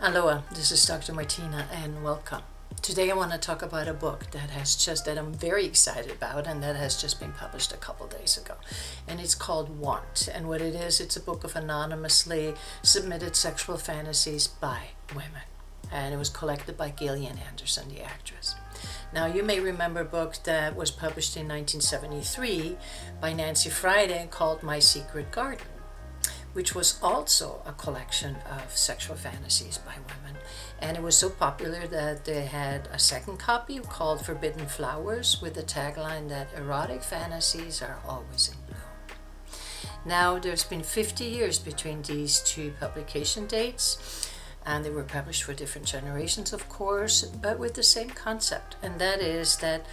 Aloha, this is Dr. Martina and welcome. Today I want to talk about a book that I'm very excited about and that has just been published a couple days ago. And it's called Want. And what it is, it's a book of anonymously submitted sexual fantasies by women. And it was collected by Gillian Anderson, the actress. Now, you may remember a book that was published in 1973 by Nancy Friday called My Secret Garden, which was also a collection of sexual fantasies by women. And it was so popular that they had a second copy called Forbidden Flowers with the tagline that erotic fantasies are always in bloom. Now, there's been 50 years between these two publication dates, and they were published for different generations, of course, but with the same concept, and that is that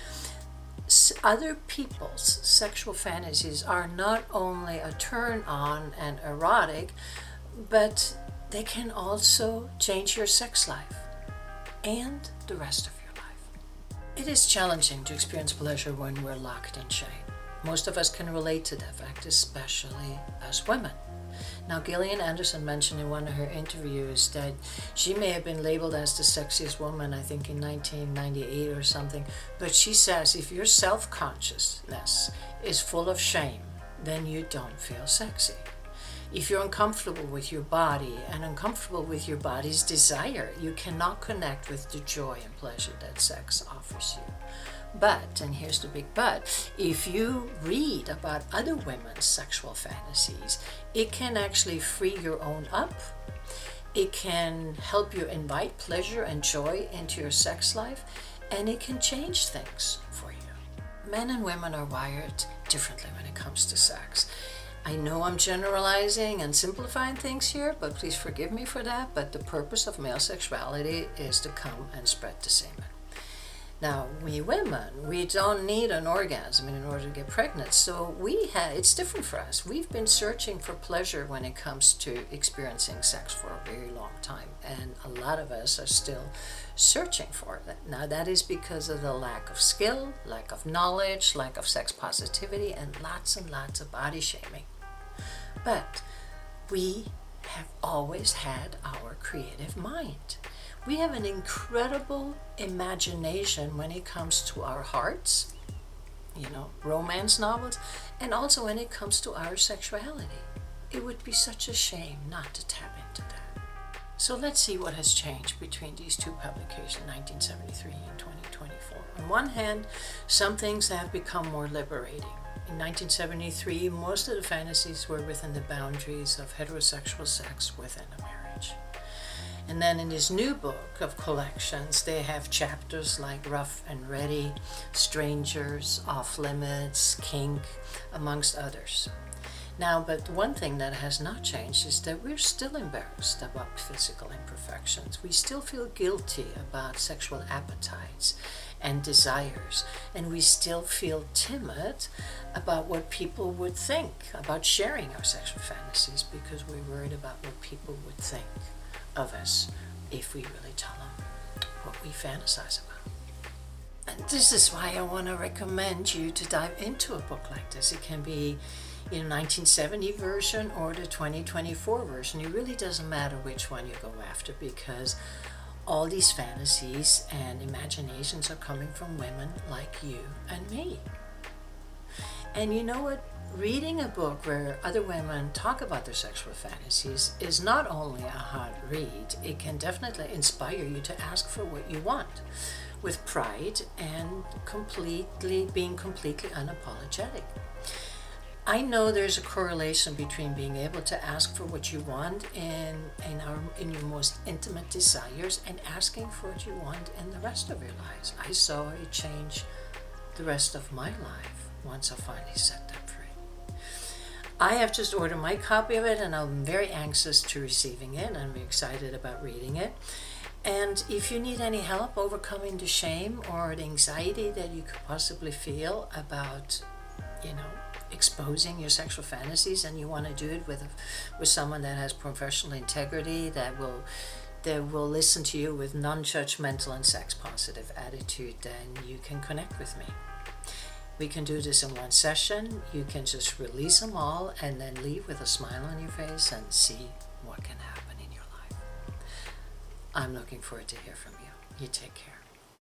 other people's sexual fantasies are not only a turn on and erotic, but they can also change your sex life and the rest of your life. It is challenging to experience pleasure when we're locked in shame. Most of us can relate to that fact, especially as women. Now, Gillian Anderson mentioned in one of her interviews that she may have been labeled as the sexiest woman, I think in 1998 or something, but she says if your self-consciousness is full of shame, then you don't feel sexy. If you're uncomfortable with your body and uncomfortable with your body's desire, you cannot connect with the joy and pleasure that sex offers you. But, and here's the big but, if you read about other women's sexual fantasies, it can actually free your own up. It can help you invite pleasure and joy into your sex life, and it can change things for you. Men and women are wired differently when it comes to sex. I know I'm generalizing and simplifying things here, but please forgive me for that. But the purpose of male sexuality is to come and spread the semen. Now, we women, we don't need an orgasm in order to get pregnant, so it's different for us. We've been searching for pleasure when it comes to experiencing sex for a very long time, and a lot of us are still searching for it. Now, that is because of the lack of skill, lack of knowledge, lack of sex positivity, and lots of body shaming. But we have always had our creative mind. We have an incredible imagination when it comes to our hearts, romance novels, and also when it comes to our sexuality. It would be such a shame not to tap into that. So let's see what has changed between these two publications, 1973 and 2024. On one hand, some things have become more liberating. In 1973, most of the fantasies were within the boundaries of heterosexual sex within a marriage. And then in this new book of collections, they have chapters like Rough and Ready, Strangers, Off Limits, Kink, amongst others. Now, but one thing that has not changed is that we're still embarrassed about physical imperfections. We still feel guilty about sexual appetites and desires, and we still feel timid about what people would think about sharing our sexual fantasies because we're worried about what people would think of us if we really tell them what we fantasize about. And this is why I want to recommend you to dive into a book like this. It can be in a 1970 version or the 2024 version. It really doesn't matter which one you go after because all these fantasies and imaginations are coming from women like you and me. And you know what? Reading a book where other women talk about their sexual fantasies is not only a hard read, it can definitely inspire you to ask for what you want with pride and being completely unapologetic. I know there's a correlation between being able to ask for what you want in your most intimate desires and asking for what you want in the rest of your lives. I saw it change the rest of my life once I finally set that free. I have just ordered my copy of it and I'm very anxious to receiving it. I'm excited about reading it. And if you need any help overcoming the shame or the anxiety that you could possibly feel about, exposing your sexual fantasies, and you want to do it with someone that has professional integrity, that will listen to you with non-judgmental and sex-positive attitude, then you can connect with me. We can do this in one session. You can just release them all and then leave with a smile on your face and see what can happen in your life. I'm looking forward to hear from you. You take care.